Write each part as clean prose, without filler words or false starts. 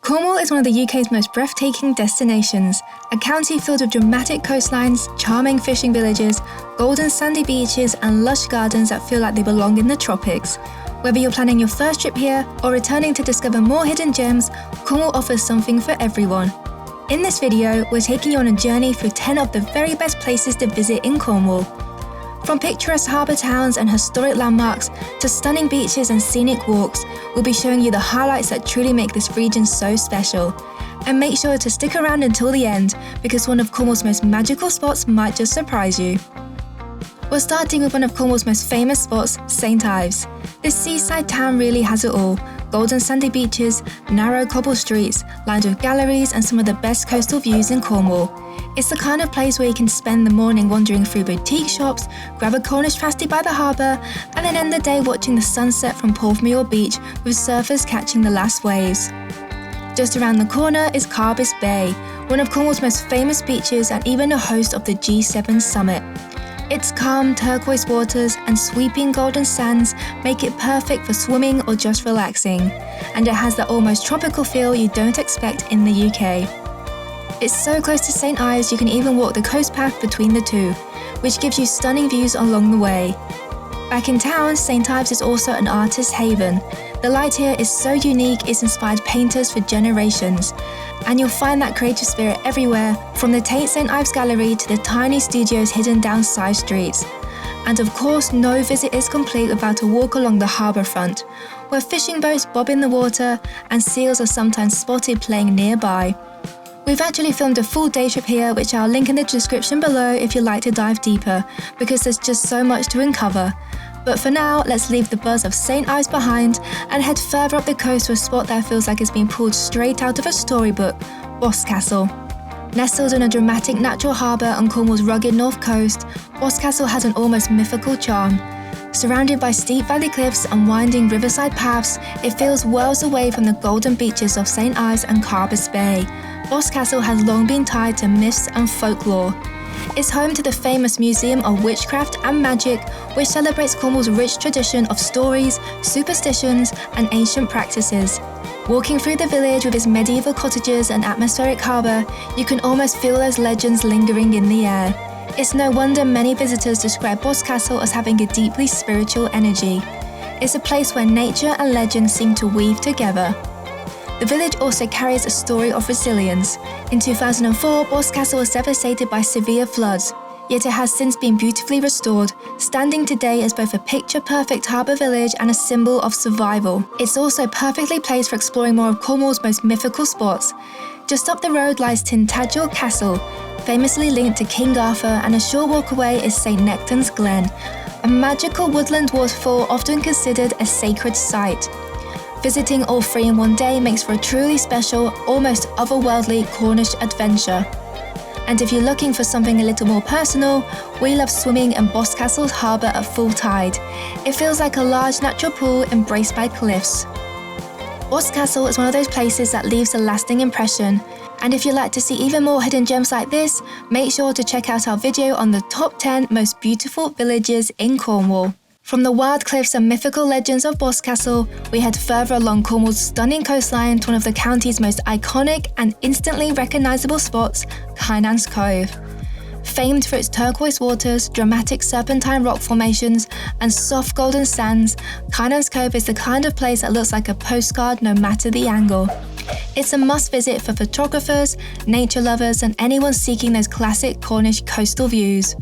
Cornwall is one of the UK's most breathtaking destinations, a county filled with dramatic coastlines, charming fishing villages, golden sandy beaches and lush gardens that feel like they belong in the tropics. Whether you're planning your first trip here or returning to discover more hidden gems, Cornwall offers something for everyone. In this video, we're taking you on a journey through 10 of the very best places to visit in Cornwall. From picturesque harbour towns and historic landmarks to stunning beaches and scenic walks, we'll be showing you the highlights that truly make this region so special. And make sure to stick around until the end, because one of Cornwall's most magical spots might just surprise you. We're starting with one of Cornwall's most famous spots, St Ives. This seaside town really has it all. Golden sandy beaches, narrow cobble streets, lined with galleries and some of the best coastal views in Cornwall. It's the kind of place where you can spend the morning wandering through boutique shops, grab a Cornish pasty by the harbour, and then end the day watching the sunset from Porthmeor Beach with surfers catching the last waves. Just around the corner is Trebose Bay, one of Cornwall's most famous beaches and even a host of the G7 summit. Its calm turquoise waters and sweeping golden sands make it perfect for swimming or just relaxing, and it has that almost tropical feel you don't expect in the UK. It's so close to St Ives you can even walk the coast path between the two, which gives you stunning views along the way. Back in town, St Ives is also an artist's haven. The light here is so unique it's inspired painters for generations, and you'll find that creative spirit everywhere, from the Tate St Ives Gallery to the tiny studios hidden down side streets. And of course, no visit is complete without a walk along the harbour front, where fishing boats bob in the water and seals are sometimes spotted playing nearby. We've actually filmed a full day trip here, which I'll link in the description below if you'd like to dive deeper, because there's just so much to uncover. But for now, let's leave the buzz of St Ives behind and head further up the coast to a spot that feels like it's been pulled straight out of a storybook, Boscastle. Nestled in a dramatic natural harbour on Cornwall's rugged north coast, Boscastle has an almost mythical charm. Surrounded by steep valley cliffs and winding riverside paths, it feels worlds away from the golden beaches of St Ives and Trebose Bay. Boscastle has long been tied to myths and folklore. It's home to the famous Museum of Witchcraft and Magic, which celebrates Cornwall's rich tradition of stories, superstitions, and ancient practices. Walking through the village with its medieval cottages and atmospheric harbour, you can almost feel those legends lingering in the air. It's no wonder many visitors describe Boscastle as having a deeply spiritual energy. It's a place where nature and legend seem to weave together. The village also carries a story of resilience. In 2004, Boscastle was devastated by severe floods, yet it has since been beautifully restored, standing today as both a picture-perfect harbour village and a symbol of survival. It's also perfectly placed for exploring more of Cornwall's most mythical spots. Just up the road lies Tintagel Castle, famously linked to King Arthur, and a short walk away is St Nectan's Glen, a magical woodland waterfall often considered a sacred site. Visiting all three in one day makes for a truly special, almost otherworldly Cornish adventure. And if you're looking for something a little more personal, we love swimming in Boscastle's harbour at full tide. It feels like a large natural pool embraced by cliffs. Boscastle is one of those places that leaves a lasting impression. And if you'd like to see even more hidden gems like this, make sure to check out our video on the top 10 most beautiful villages in Cornwall. From the wild cliffs and mythical legends of Boscastle, we head further along Cornwall's stunning coastline to one of the county's most iconic and instantly recognisable spots, Kynance Cove. Famed for its turquoise waters, dramatic serpentine rock formations, and soft golden sands, Kynance Cove is the kind of place that looks like a postcard no matter the angle. It's a must-visit for photographers, nature lovers, and anyone seeking those classic Cornish coastal views.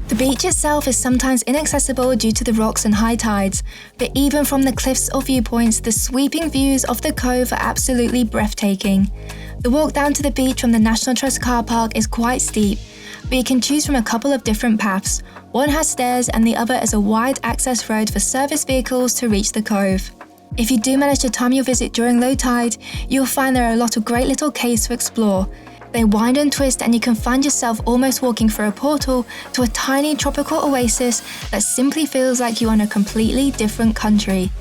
The beach itself is sometimes inaccessible due to the rocks and high tides, but even from the cliffs or viewpoints, the sweeping views of the cove are absolutely breathtaking. The walk down to the beach from the National Trust car park is quite steep, but you can choose from a couple of different paths. One has stairs and the other is a wide access road for service vehicles to reach the cove. If you do manage to time your visit during low tide, you'll find there are a lot of great little caves to explore. They wind and twist and you can find yourself almost walking through a portal to a tiny tropical oasis that simply feels like you're in a completely different country.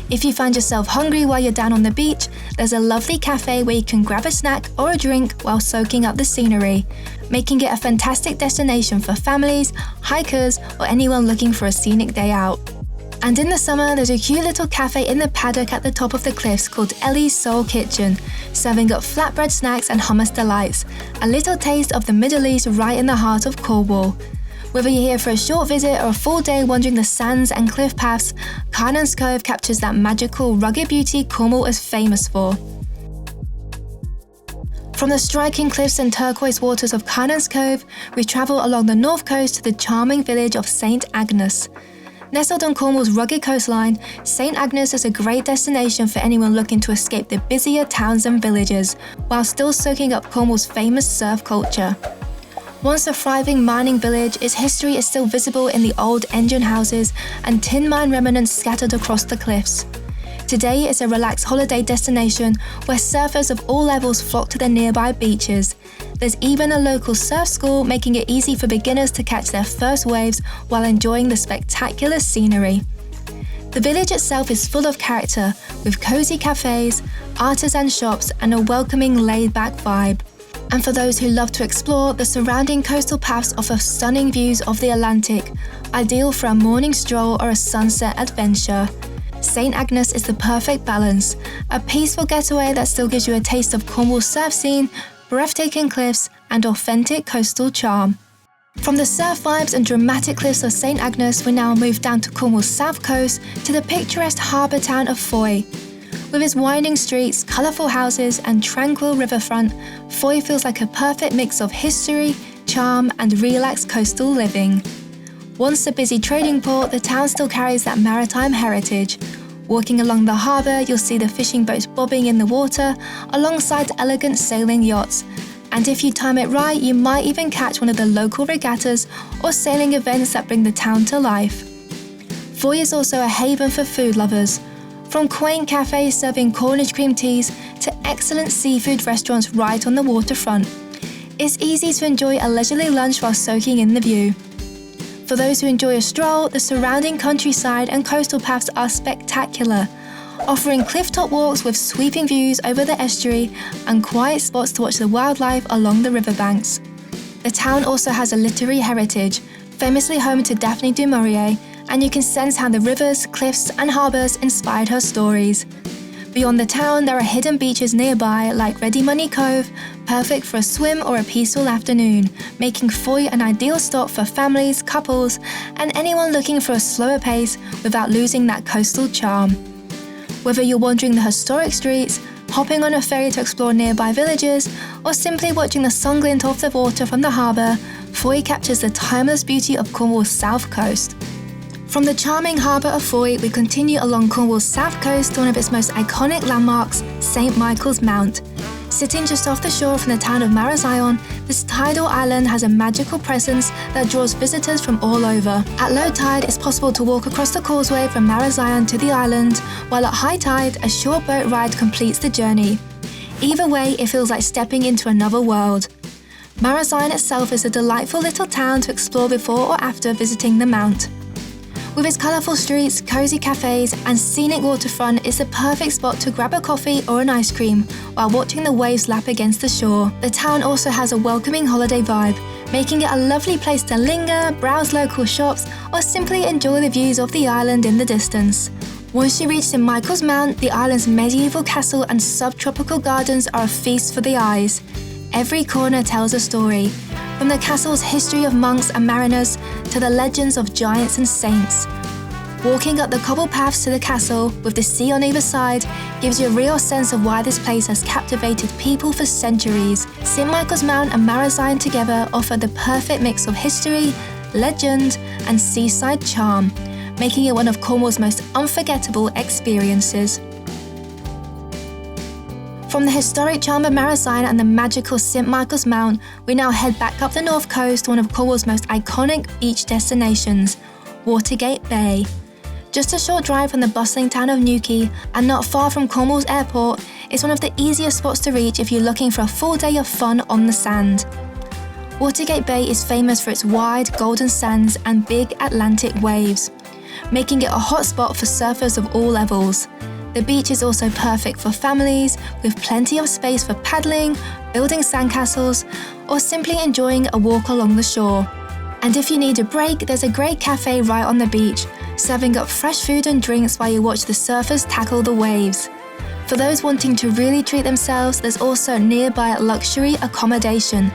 If you find yourself hungry while you're down on the beach, there's a lovely cafe where you can grab a snack or a drink while soaking up the scenery, making it a fantastic destination for families, hikers, or anyone looking for a scenic day out. And in the summer, there's a cute little cafe in the paddock at the top of the cliffs called Ellie's Soul Kitchen, serving up flatbread snacks and hummus delights, a little taste of the Middle East right in the heart of Cornwall. Whether you're here for a short visit or a full day wandering the sands and cliff paths, Kynance Cove captures that magical, rugged beauty Cornwall is famous for. From the striking cliffs and turquoise waters of Kynance Cove, we travel along the north coast to the charming village of St. Agnes. Nestled on Cornwall's rugged coastline, St. Agnes is a great destination for anyone looking to escape the busier towns and villages, while still soaking up Cornwall's famous surf culture. Once a thriving mining village, its history is still visible in the old engine houses and tin mine remnants scattered across the cliffs. Today, it's a relaxed holiday destination where surfers of all levels flock to the nearby beaches. There's even a local surf school, making it easy for beginners to catch their first waves while enjoying the spectacular scenery. The village itself is full of character, with cozy cafes, artisan shops, and a welcoming, laid-back vibe. And for those who love to explore, the surrounding coastal paths offer stunning views of the Atlantic, ideal for a morning stroll or a sunset adventure. St. Agnes is the perfect balance, a peaceful getaway that still gives you a taste of Cornwall's surf scene, breathtaking cliffs, and authentic coastal charm. From the surf vibes and dramatic cliffs of St. Agnes, we now move down to Cornwall's south coast to the picturesque harbour town of Fowey. With its winding streets, colourful houses, and tranquil riverfront, Fowey feels like a perfect mix of history, charm, and relaxed coastal living. Once a busy trading port, the town still carries that maritime heritage. Walking along the harbour, you'll see the fishing boats bobbing in the water alongside elegant sailing yachts. And if you time it right, you might even catch one of the local regattas or sailing events that bring the town to life. Fowey is also a haven for food lovers. From quaint cafes serving Cornish cream teas to excellent seafood restaurants right on the waterfront. It's easy to enjoy a leisurely lunch while soaking in the view. For those who enjoy a stroll, the surrounding countryside and coastal paths are spectacular, offering clifftop walks with sweeping views over the estuary and quiet spots to watch the wildlife along the riverbanks. The town also has a literary heritage, famously home to Daphne du Maurier, and you can sense how the rivers, cliffs, and harbours inspired her stories. Beyond the town, there are hidden beaches nearby like Ready Money Cove, perfect for a swim or a peaceful afternoon, making Fowey an ideal stop for families, couples, and anyone looking for a slower pace without losing that coastal charm. Whether you're wandering the historic streets, hopping on a ferry to explore nearby villages, or simply watching the sun glint off the water from the harbour, Fowey captures the timeless beauty of Cornwall's south coast. From the charming harbour of Fowey, we continue along Cornwall's south coast to one of its most iconic landmarks, St. Michael's Mount. Sitting just off the shore from the town of Marazion, this tidal island has a magical presence that draws visitors from all over. At low tide, it's possible to walk across the causeway from Marazion to the island, while at high tide, a short boat ride completes the journey. Either way, it feels like stepping into another world. Marazion itself is a delightful little town to explore before or after visiting the mount. With its colourful streets, cosy cafes, and scenic waterfront, it's the perfect spot to grab a coffee or an ice cream while watching the waves lap against the shore. The town also has a welcoming holiday vibe, making it a lovely place to linger, browse local shops, or simply enjoy the views of the island in the distance. Once you reach St. Michael's Mount, the island's medieval castle and subtropical gardens are a feast for the eyes. Every corner tells a story, from the castle's history of monks and mariners to the legends of giants and saints. Walking up the cobbled paths to the castle, with the sea on either side, gives you a real sense of why this place has captivated people for centuries. St. Michael's Mount and Marazion together offer the perfect mix of history, legend, and seaside charm, making it one of Cornwall's most unforgettable experiences. From the historic charm of Marazion and the magical St. Michael's Mount, we now head back up the north coast to one of Cornwall's most iconic beach destinations, Watergate Bay. Just a short drive from the bustling town of Newquay and not far from Cornwall's airport, it's one of the easiest spots to reach if you're looking for a full day of fun on the sand. Watergate Bay is famous for its wide, golden sands and big Atlantic waves, making it a hot spot for surfers of all levels. The beach is also perfect for families, with plenty of space for paddling, building sandcastles, or simply enjoying a walk along the shore. And if you need a break, there's a great cafe right on the beach, serving up fresh food and drinks while you watch the surfers tackle the waves. For those wanting to really treat themselves, there's also nearby luxury accommodation.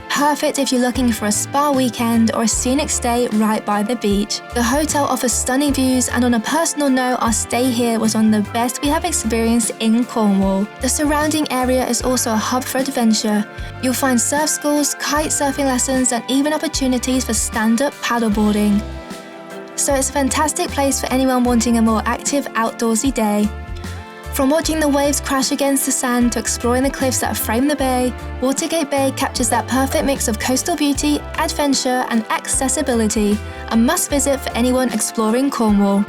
Perfect if you're looking for a spa weekend or a scenic stay right by the beach. The hotel offers stunning views, and on a personal note, our stay here was one of the best we have experienced in Cornwall. The surrounding area is also a hub for adventure. You'll find surf schools, kite surfing lessons, and even opportunities for stand-up paddleboarding. So it's a fantastic place for anyone wanting a more active outdoorsy day. From watching the waves crash against the sand to exploring the cliffs that frame the bay, Watergate Bay captures that perfect mix of coastal beauty, adventure, and accessibility, a must-visit for anyone exploring Cornwall.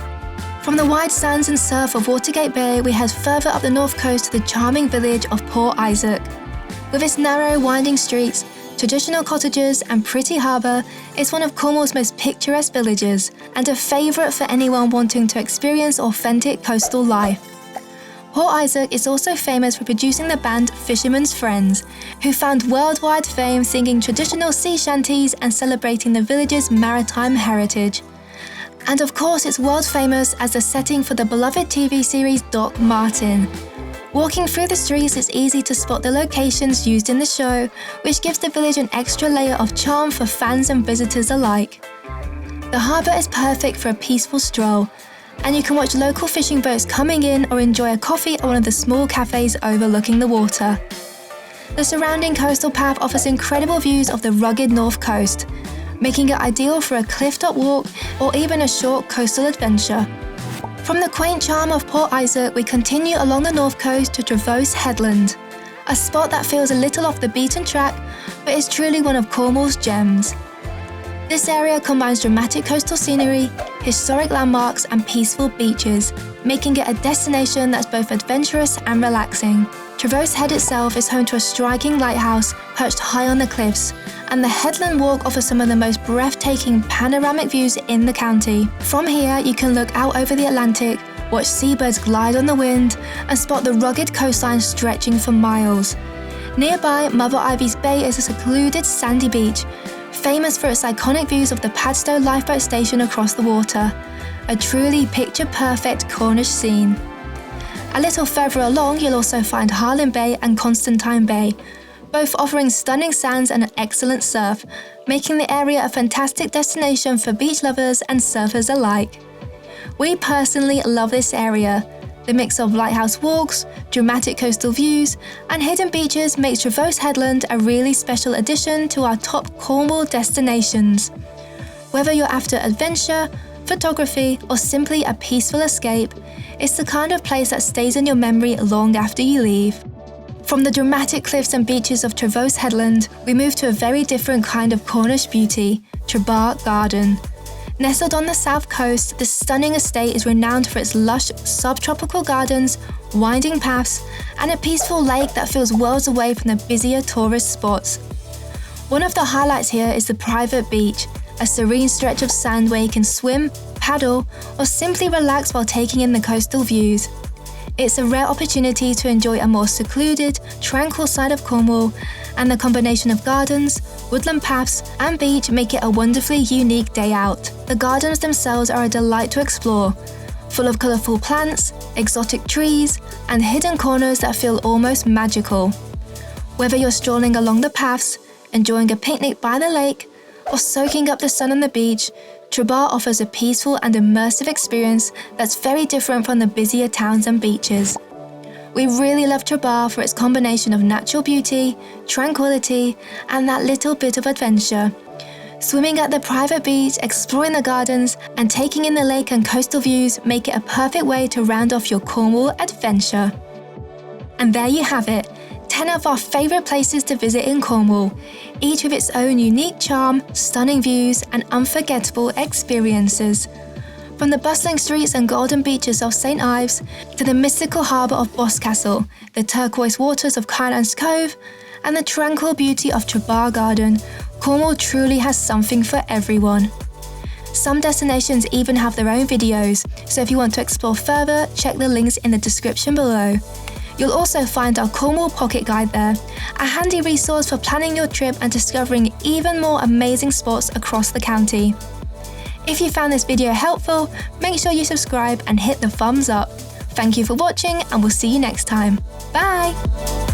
From the wide sands and surf of Watergate Bay, we head further up the north coast to the charming village of Port Isaac. With its narrow, winding streets, traditional cottages, and pretty harbour, it's one of Cornwall's most picturesque villages, and a favourite for anyone wanting to experience authentic coastal life. Port Isaac is also famous for producing the band Fisherman's Friends, who found worldwide fame singing traditional sea shanties and celebrating the village's maritime heritage. And of course, it's world famous as the setting for the beloved TV series Doc Martin. Walking through the streets, it's easy to spot the locations used in the show, which gives the village an extra layer of charm for fans and visitors alike. The harbour is perfect for a peaceful stroll, and you can watch local fishing boats coming in or enjoy a coffee at one of the small cafes overlooking the water. The surrounding coastal path offers incredible views of the rugged north coast, making it ideal for a cliff-top walk or even a short coastal adventure. From the quaint charm of Port Isaac, we continue along the north coast to Trevose Headland, a spot that feels a little off the beaten track, but is truly one of Cornwall's gems. This area combines dramatic coastal scenery, historic landmarks, and peaceful beaches, making it a destination that's both adventurous and relaxing. Trevose Head itself is home to a striking lighthouse perched high on the cliffs, and the Headland Walk offers some of the most breathtaking panoramic views in the county. From here, you can look out over the Atlantic, watch seabirds glide on the wind, and spot the rugged coastline stretching for miles. Nearby, Mother Ives Bay is a secluded sandy beach, famous for its iconic views of the Padstow lifeboat station across the water, a truly picture-perfect Cornish scene. A little further along, you'll also find Harlem Bay and Constantine Bay, both offering stunning sands and an excellent surf, making the area a fantastic destination for beach lovers and surfers alike. We personally love this area. The mix of lighthouse walks, dramatic coastal views, and hidden beaches makes Trevose Headland a really special addition to our top Cornwall destinations. Whether you're after adventure, photography, or simply a peaceful escape, it's the kind of place that stays in your memory long after you leave. From the dramatic cliffs and beaches of Trevose Headland, we move to a very different kind of Cornish beauty, Trebah Garden. Nestled on the south coast, this stunning estate is renowned for its lush subtropical gardens, winding paths, and a peaceful lake that feels worlds away from the busier tourist spots. One of the highlights here is the private beach, a serene stretch of sand where you can swim, paddle, or simply relax while taking in the coastal views. It's a rare opportunity to enjoy a more secluded, tranquil side of Cornwall, and the combination of gardens, woodland paths, and beach make it a wonderfully unique day out. The gardens themselves are a delight to explore, full of colourful plants, exotic trees, and hidden corners that feel almost magical. Whether you're strolling along the paths, enjoying a picnic by the lake, or soaking up the sun on the beach, Trebah offers a peaceful and immersive experience that's very different from the busier towns and beaches. We really love Trebah for its combination of natural beauty, tranquility, and that little bit of adventure. Swimming at the private beach, exploring the gardens, and taking in the lake and coastal views make it a perfect way to round off your Cornwall adventure. And there you have it, 10 of our favourite places to visit in Cornwall, each with its own unique charm, stunning views, and unforgettable experiences. From the bustling streets and golden beaches of St Ives to the mystical harbour of Boscastle, the turquoise waters of Kynance Cove, and the tranquil beauty of Trebah Garden, Cornwall truly has something for everyone. Some destinations even have their own videos, so if you want to explore further, check the links in the description below. You'll also find our Cornwall Pocket Guide there, a handy resource for planning your trip and discovering even more amazing spots across the county. If you found this video helpful, make sure you subscribe and hit the thumbs up. Thank you for watching, and we'll see you next time. Bye!